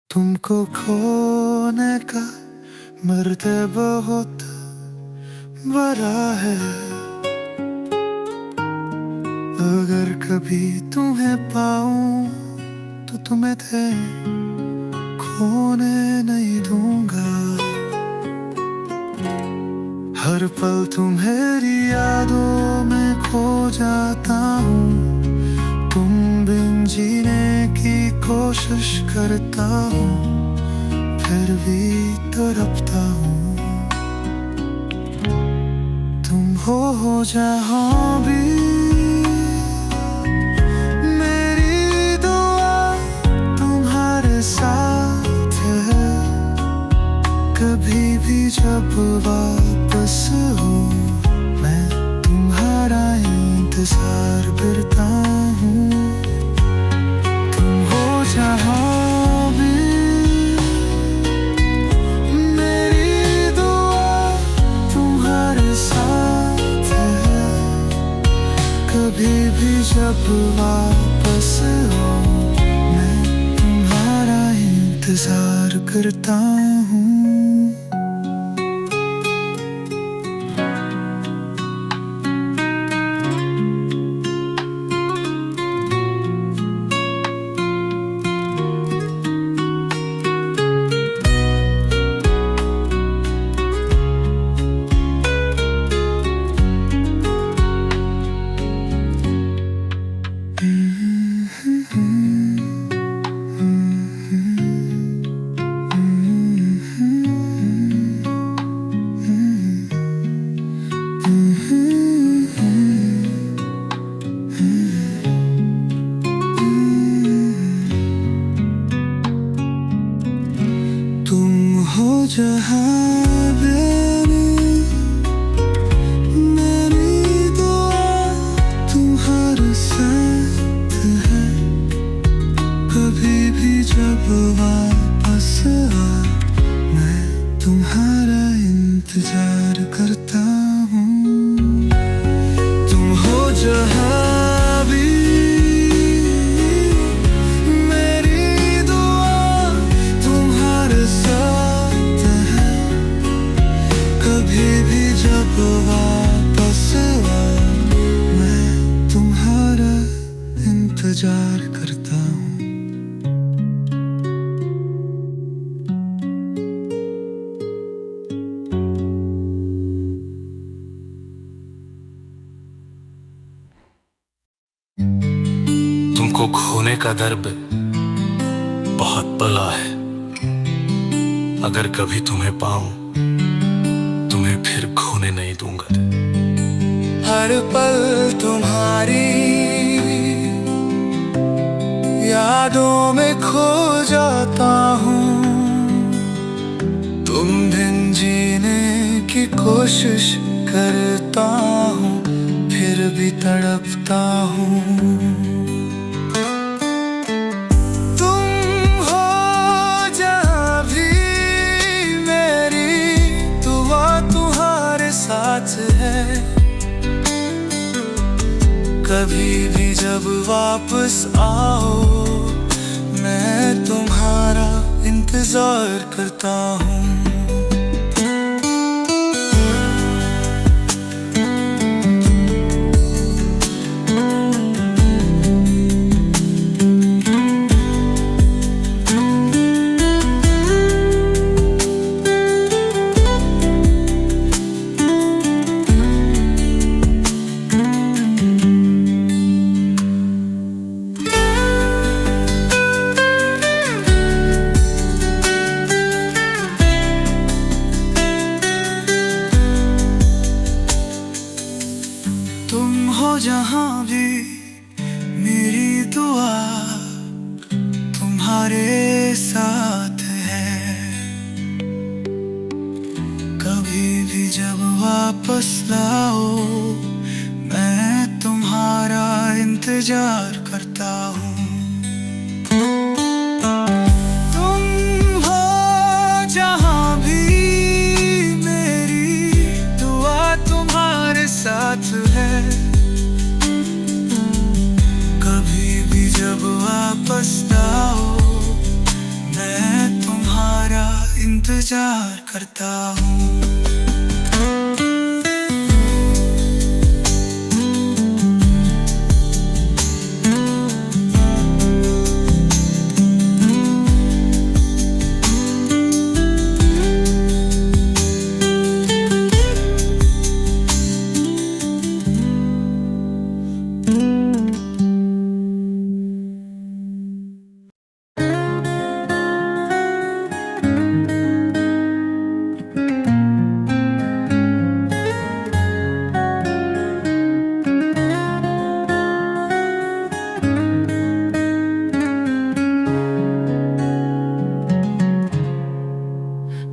तुमको खोने का मर्द बहुत बड़ा है। अगर कभी तुम्हें पाऊं तो तुम्हें थे खोने नहीं दूंगा। हर पल तुम्हारी यादों में खो जाता हूँ। तुम बिन जीने की कोशिश करता हूँ, फिर भी तड़पता हूँ। तुम हो जहाँ भी, मेरी दुआ तुम्हारे साथ है। कभी भी जब वापस हो, मैं तुम्हारा इंतजार करता हूँ। तुम हो जहाँ भी, मेरी दुआ तुम्हारे साथ है। कभी भी जब वापस हो, मैं तुम्हारा इंतजार करता हूँ। तुम हो जहाँ भी, मेरी दुआ तुम्हारे साथ है। कभी भी जब वापस आ, मैं तुम्हारा इंतजार करता हूँ। तुम हो जहाँ भी, मेरी दुआ तुम्हारे साथ है। कभी भी जब वापस आ, मैं तुम्हारा इंतजार करता हूँ। तुमको खोने का दर्द बहुत बला है। अगर कभी तुम्हें पाऊं, तुम्हें फिर खोने नहीं दूंगा। हर पल तुम्हारी यादों में खो जाता हूँ। तुम बिन जीने की कोशिश करता हूँ, फिर भी तड़पता हूँ। साथ है। कभी भी जब वापस आओ, मैं तुम्हारा इंतजार करता हूँ। तुम हो जहाँ भी, मेरी दुआ तुम्हारे साथ है। कभी भी जब वापस लाओ, मैं तुम्हारा इंतजार करता हूँ। तुम हो जहाँ भी, मेरी दुआ तुम्हारे साथ है। कभी भी जब वापस आओ, मैं इंतजार करता हूँ।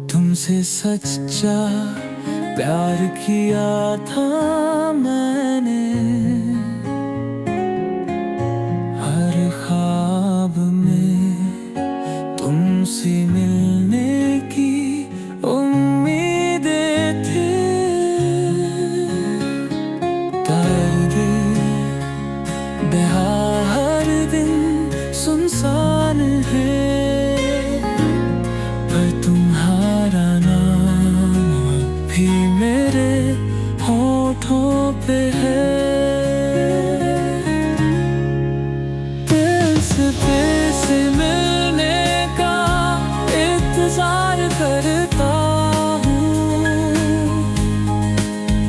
तुमसे सच्चा प्यार किया था मैंने, हर ख्वाब में तुमसे मिलने की उम्मीदें थी। दर्द बेहा हर दिन सुनसान है, पर तुम्हारा नाम भी मेरे होठों पे है। दिल से मिलने का इंतजार करता हूँ,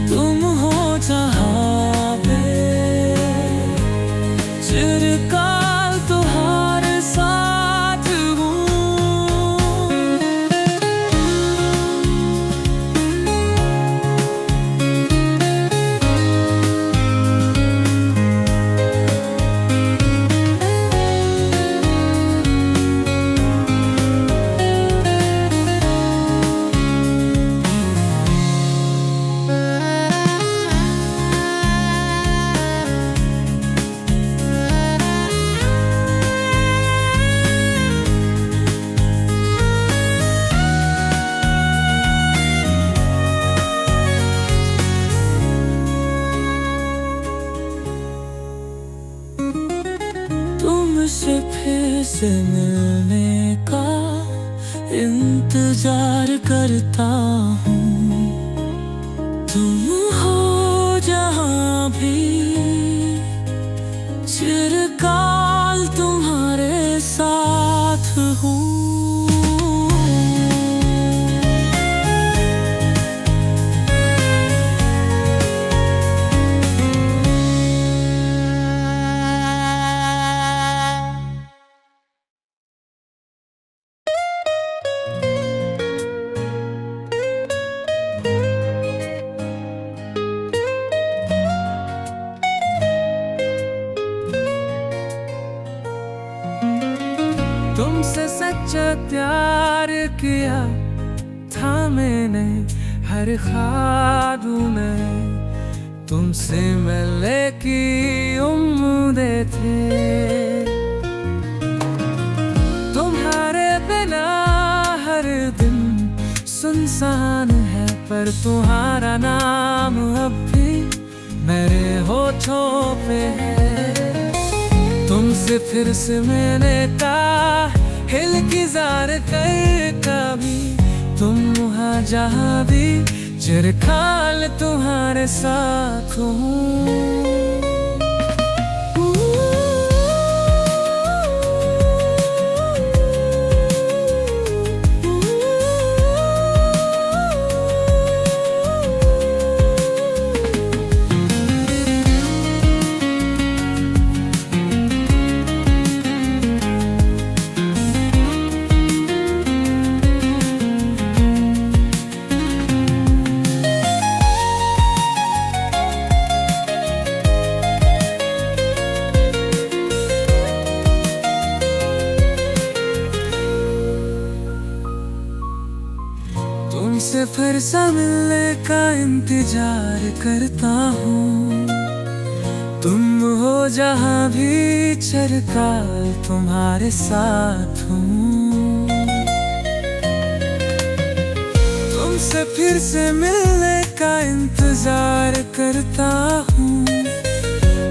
तुम हो जहाँ पे चिरकाल तुम्हारे साथ हूँ। तुमसे फिर से मिलने का इंतजार करता हूँ, तुम हो जहाँ भी चिरकाल तुम्हारे साथ हूँ। तुमसे सच्चा प्यार किया था मैंने, हर ख्वाब में तुमसे मिलने की उम्मीदें थे। तुम्हारे बिना हर दिन सुनसान है, पर तुम्हारा नाम अब भी मेरे होठों पे है। तुमसे फिर से मैंने कहा हिल की जार कर कभी, तुम वहाँ जहाँ भी चिरकाल तुम्हारे साथ हूँ। तुमसे फिर से मिलने का इंतजार करता हूँ, तुम हो जहाँ भी चिरकाल तुम्हारे साथ हूँ। तुमसे फिर से मिलने का इंतजार करता हूँ,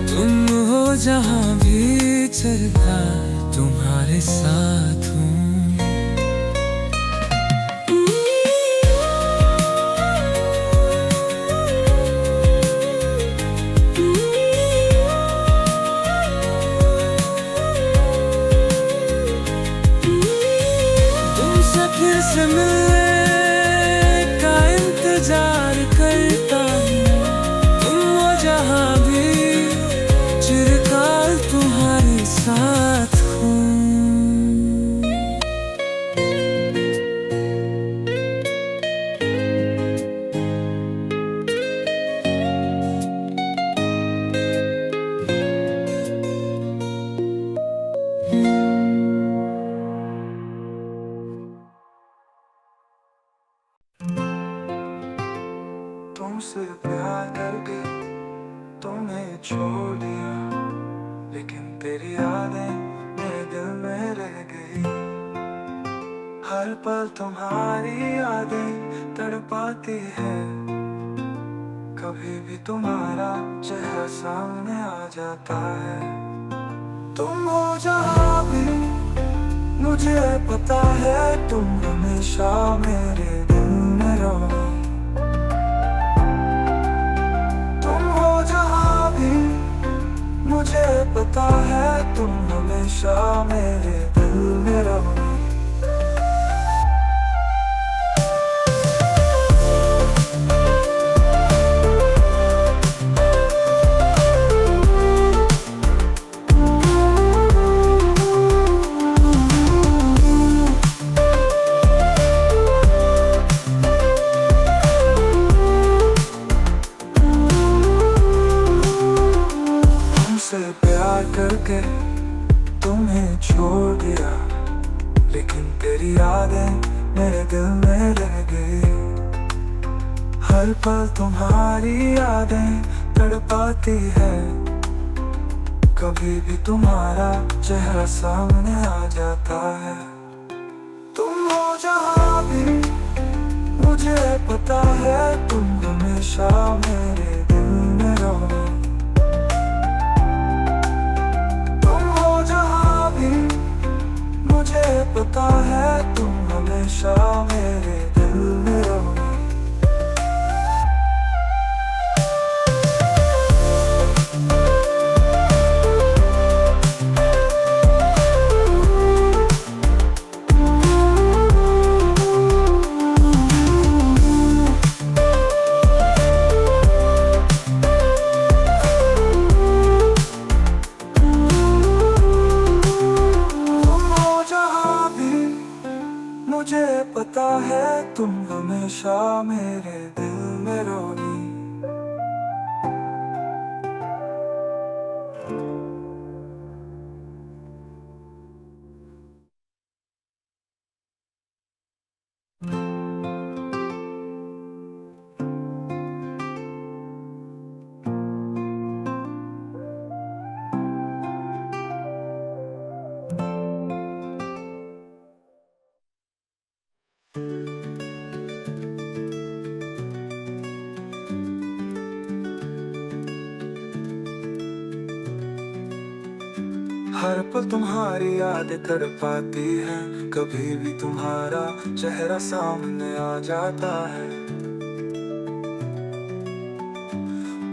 तुम हो जहाँ भी चिरकाल तुम्हारे साथ हूँ। मिलने का इंतजार करता हूँ। तुम हो जहाँ भी चिरकाल तुम्हारे साथ हूँ। तुमसे प्यार करके तुम्हें छोड़ दिया, लेकिन तेरी यादें मेरे दिल में रह गई। हर पल तुम्हारी यादें तड़पाती है, कभी भी तुम्हारा चेहरा सामने आ जाता है। तुम हो जहाँ भी मुझे पता है, तुम हमेशा मेरे दिल में रहो। मुझे पता है तुम हमेशा मेरे दिल में रहोगी। प्यार करके तुम्हें छोड़ दिया, लेकिन तेरी यादें मेरे दिल में रह गई। हर पल तुम्हारी यादें तड़पाती है, कभी भी तुम्हारा चेहरा सामने आ जाता है। तुम हो जहाँ भी मुझे पता है, तुम हमेशा मेरे दिल में रहो। पता है तुम हमेशा मेरे दिल में रहोगी। मुझे पता है तुम हमेशा मेरे दिल में रहोगी। हर पल तुम्हारी यादें तड़पाती है, कभी भी तुम्हारा चेहरा सामने आ जाता है।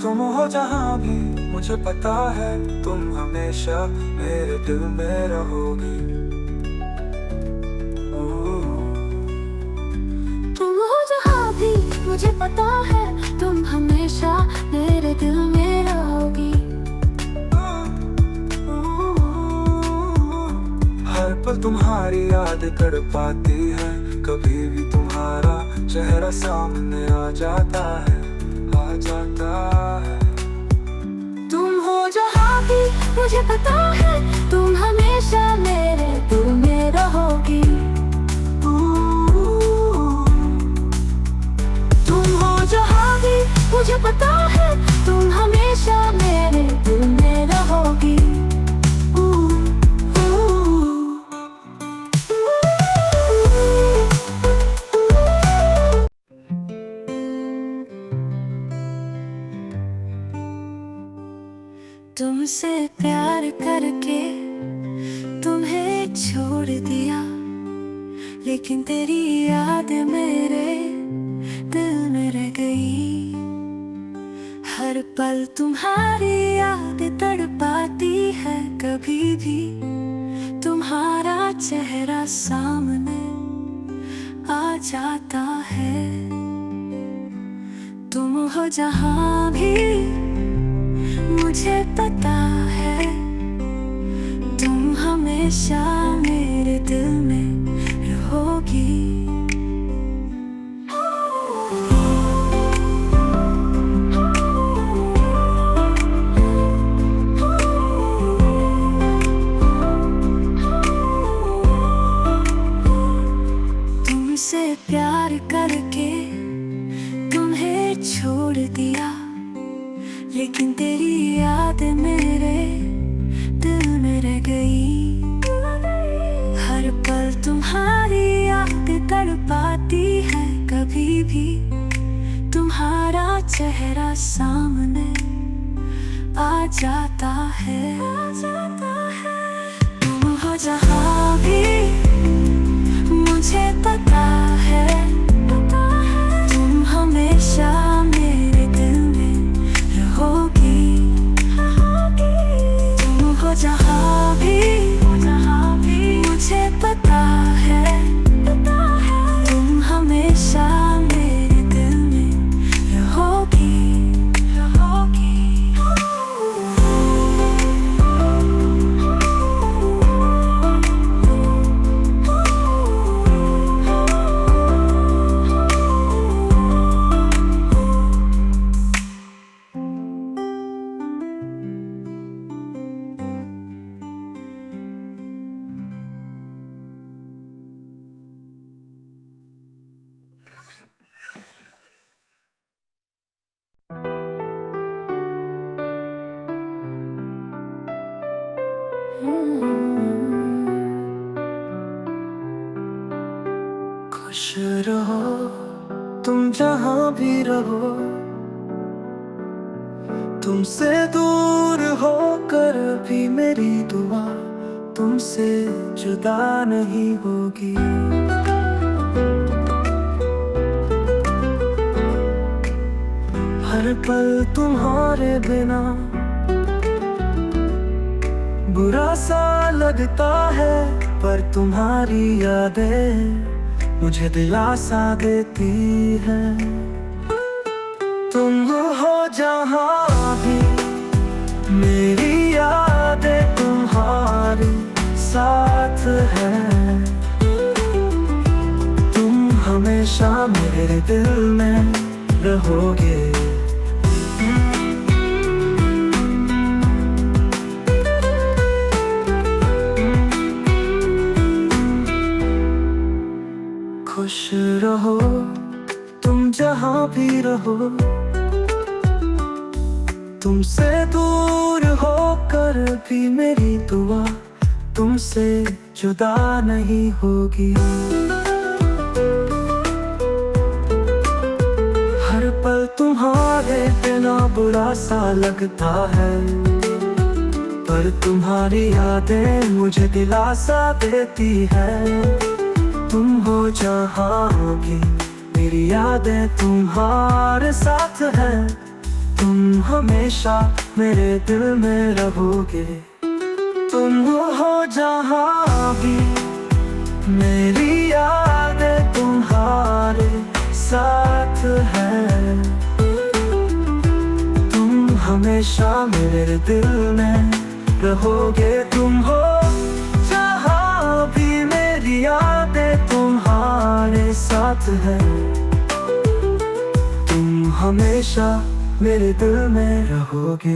तुम हो जहाँ भी मुझे पता है, तुम हमेशा मेरे दिल में रहोगी। तुम हो जहाँ भी मुझे पता है, तुम हमेशा मेरे दिल में रहोगी। हर पल तुम्हारी याद तड़पाती है, कभी भी तुम्हारा चेहरा सामने आ जाता है, आ जाता है। तुम हो जहाँ भी मुझे पता है, तुम हमेशा मेरे दिल में रहोगी। तुम हो जहाँ भी मुझे पता है, तुम हमेशा मेरे दिल में रहोगी। तुमसे प्यार करके तुम्हें छोड़ दिया, लेकिन तेरी याद मेरे दिल में रह गई। हर पल तुम्हारी याद तड़पाती है, कभी भी तुम्हारा चेहरा सामने आ जाता है। तुम हो जहाँ भी मुझे पता है, तुम हमेशा मेरे दिल में रहोगी। तुमसे प्यार करके तुम्हें छोड़ दिया, लेकिन तेरी याद मेरे दिल में रह गई। हर पल तुम्हारी याद तड़पाती है, कभी भी तुम्हारा चेहरा सामने आ जाता है। तुम हो जहाँ भी मुझे पता है, तुम हमेशा मेरे दिल में रहोगी। तुम हो जहाँ भी मुझे पता है, तुम हमेशा मेरे दिल में रहोगी। खुश रहो तुम जहाँ भी रहो, तुमसे दूर होकर भी मेरी दुआ तुमसे जुदा नहीं होगी। हर पल तुम्हारे बिना बुरा सा लगता है, पर तुम्हारी यादें मुझे दिलासा देती है। तुम हो जहाँ भी मेरी यादें तुम्हारे साथ है। तुम हमेशा मेरे दिल में रहोगे। खुश रहो तुम जहाँ भी रहो, तुमसे दूर होकर भी मेरी दुआ तुमसे जुदा नहीं होगी। हर पल तुम्हारे बिना बुरा सा लगता है, पर तुम्हारी यादें मुझे दिलासा देती है। तुम हो जहाँ भी मेरी यादें तुम्हारे साथ है। तुम हमेशा मेरे दिल में रहोगे। तुम हो जहाँ भी मेरी यादें तुम्हारे साथ है। तुम हमेशा मेरे दिल में रहोगे। तुम हो जहाँ भी मेरी यादें तुम्हारे साथ है। तुम हमेशा मेरे दिल में रहोगे।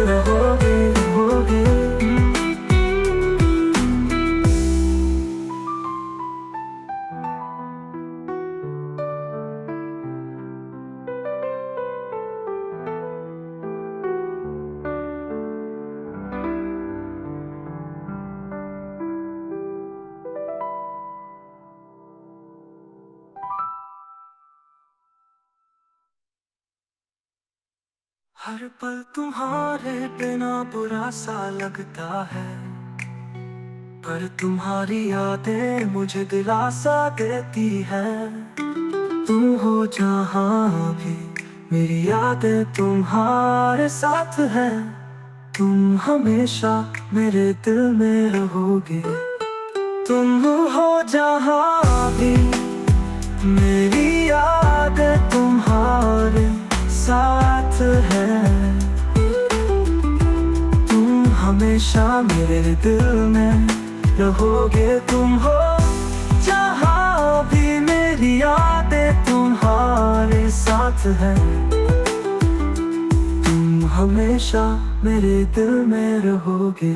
रहोगे रहोगे। हर पल तुम्हारे बिना बुरा सा लगता है, पर तुम्हारी यादें मुझे दिलासा देती है। तुम हो जहाँ भी मेरी यादें तुम्हारे साथ है। तुम हमेशा मेरे दिल में रहोगे। तुम हो जहाँ भी, मेरी याद तुम्हारे साथ है। तुम हमेशा मेरे दिल में रहोगे। तुम हो जहाँ भी, मेरी यादें तुम्हारे साथ है। तुम हमेशा मेरे दिल में रहोगे।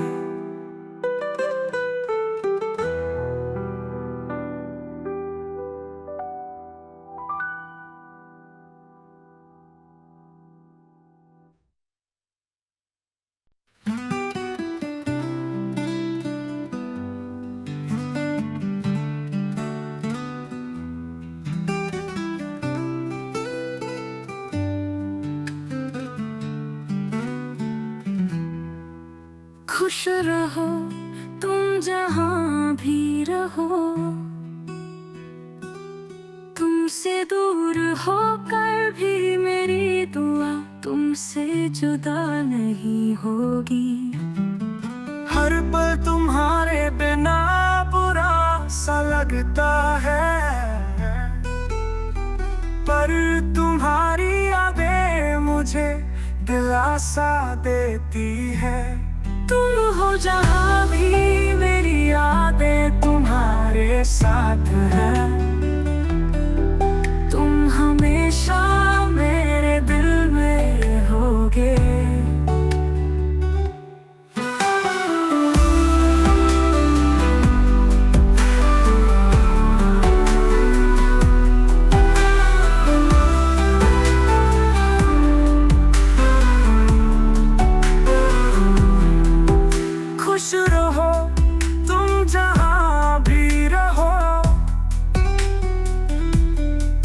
खुश रहो तुम जहाँ भी रहो, तुमसे दूर होकर भी मेरी दुआ तुमसे जुदा नहीं होगी। हर पल तुम्हारे बिना बुरा सा लगता है, पर तुम्हारी यादें मुझे दिलासा देती है। तुम हो जहाँ भी, मेरी यादें तुम्हारे साथ है। तुम हमेशा मेरे दिल में रहोगे। खुश रहो तुम जहाँ भी रहो,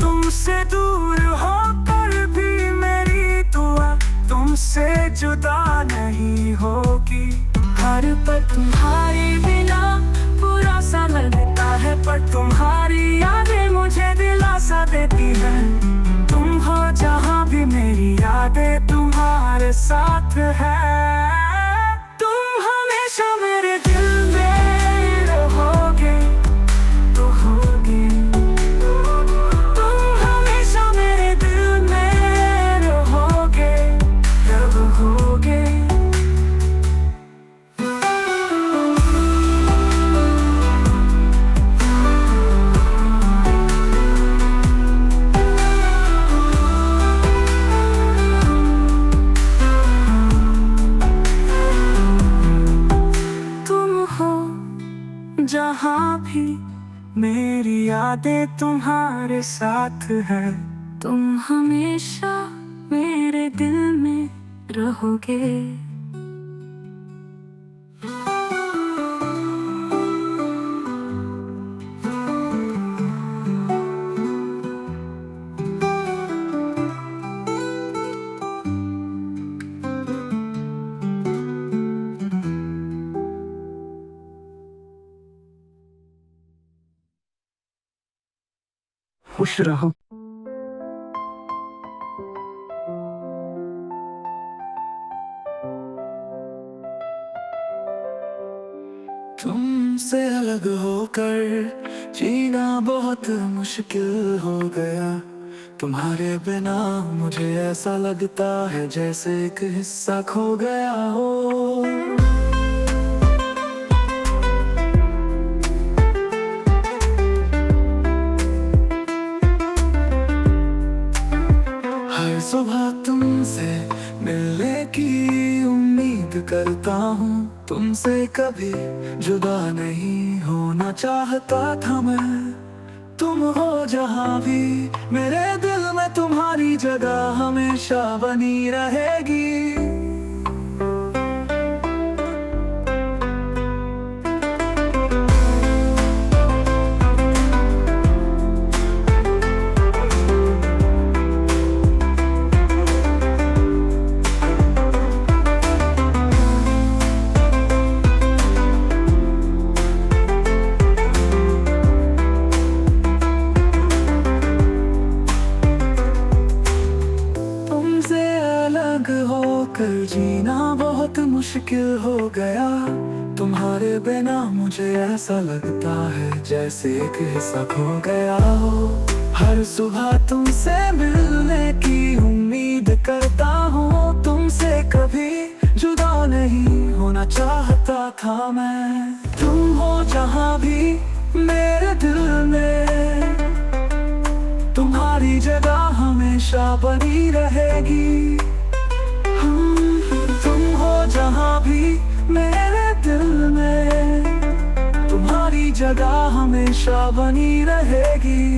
तुमसे दूर होकर भी मेरी दुआ तुमसे जुदा नहीं होगी। हर पल तुम्हारे बिना बुरा सा लगता है, पर तुम्हारी यादें मुझे दिलासा देती है। तुम हो जहाँ भी, मेरी यादें तुम्हारे साथ है। तुम हमेशा मेरे दिल में रहोगे, रहोगे। तुम हमेशा मेरे दिल में रहोगे, रहोगे। जहाँ भी मेरी यादें तुम्हारे साथ है। तुम हमेशा मेरे दिल में रहोगे। खुश रहो। तुमसे अलग होकर जीना बहुत मुश्किल हो गया। तुम्हारे बिना मुझे ऐसा लगता है जैसे एक हिस्सा खो गया हो। हर सुबह तुमसे मिलने की उम्मीद करता हूँ। तुमसे कभी जुदा नहीं होना चाहता था मैं। तुम हो जहाँ भी, मेरे दिल में तुम्हारी जगह हमेशा बनी रहेगी। तुम्हारे बिना मुझे ऐसा लगता है जैसे एक हिस्सा खो गया हो। हर सुबह तुमसे मिलने की उम्मीद करता हूँ, तुमसे कभी जुदा नहीं होना चाहता था मैं। तुम हो जहाँ भी मेरे दिल में, तुम्हारी जगह हमेशा बनी रहेगी। तुम हो जहाँ भी मेरे दिल में, तुम्हारी जगह हमेशा बनी रहेगी।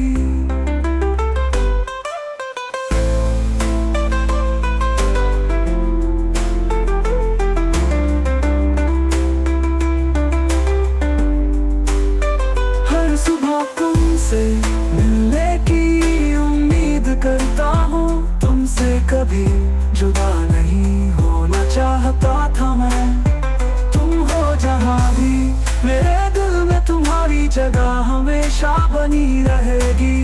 हर सुबह तुमसे मिलने की उम्मीद करता हूँ, तुमसे कभी जुदा नहीं होना चाहता था मैं। तुम हो जहाँ भी मेरे दिल में, तुम्हारी जगह हमेशा बनी रहेगी।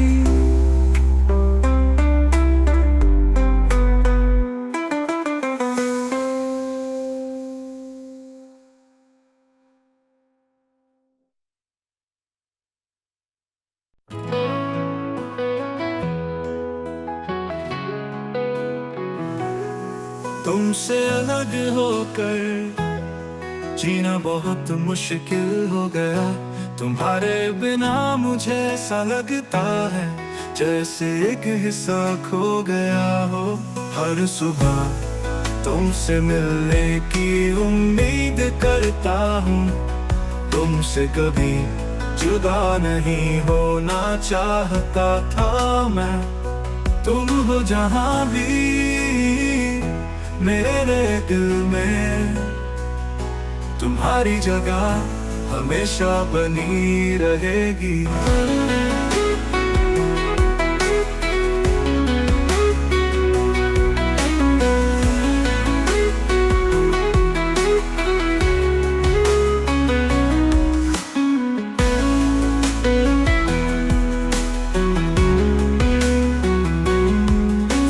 तुमसे अलग होकर जीना बहुत मुश्किल हो गया। तुम्हारे बिना मुझे ऐसा लगता है जैसे एक हिस्सा खो गया हो। हर सुबह तुमसे मिलने की उम्मीद करता हूँ, तुमसे कभी जुदा नहीं होना चाहता था मैं। तुम हो जहाँ भी मेरे दिल में, तुम्हारी जगह हमेशा बनी रहेगी।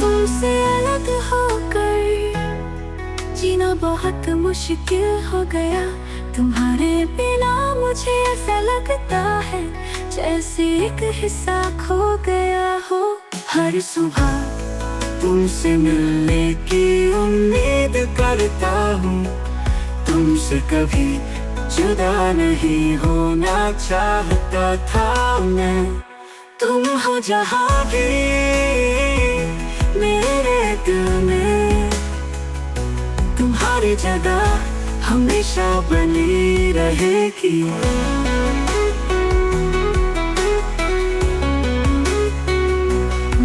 तुमसे अलग होकर जीना बहुत मुश्किल हो गया। तुम्हारे बिना मुझे ऐसा लगता है जैसे एक हिस्सा खो गया हो। हर सुबह तुमसे मिलने की उम्मीद करता हूँ, तुमसे कभी जुदा नहीं होना चाहता था मैं। तुम हो जहाँ भी मेरे दिल में, तुम्हारी जगह हमेशा बनी रहेगी।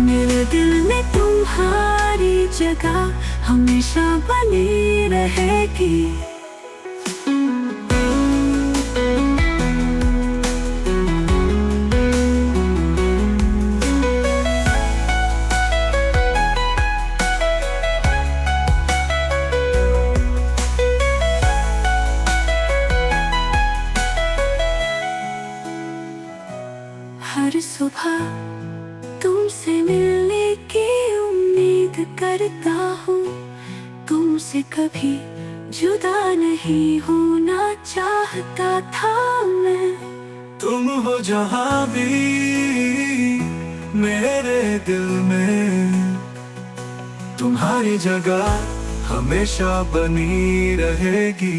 मेरे दिल में तुम्हारी जगह हमेशा बनी रहेगी। हर सुबह तुमसे मिलने की उम्मीद करता हूँ, तुमसे कभी जुदा नहीं होना चाहता था मैं। तुम हो जहाँ भी मेरे दिल में, तुम्हारी जगह हमेशा बनी रहेगी।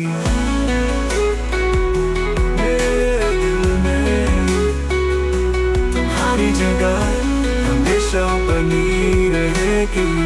मेरे दिल में तुम्हारी जगह हमेशा बनी रहेगी।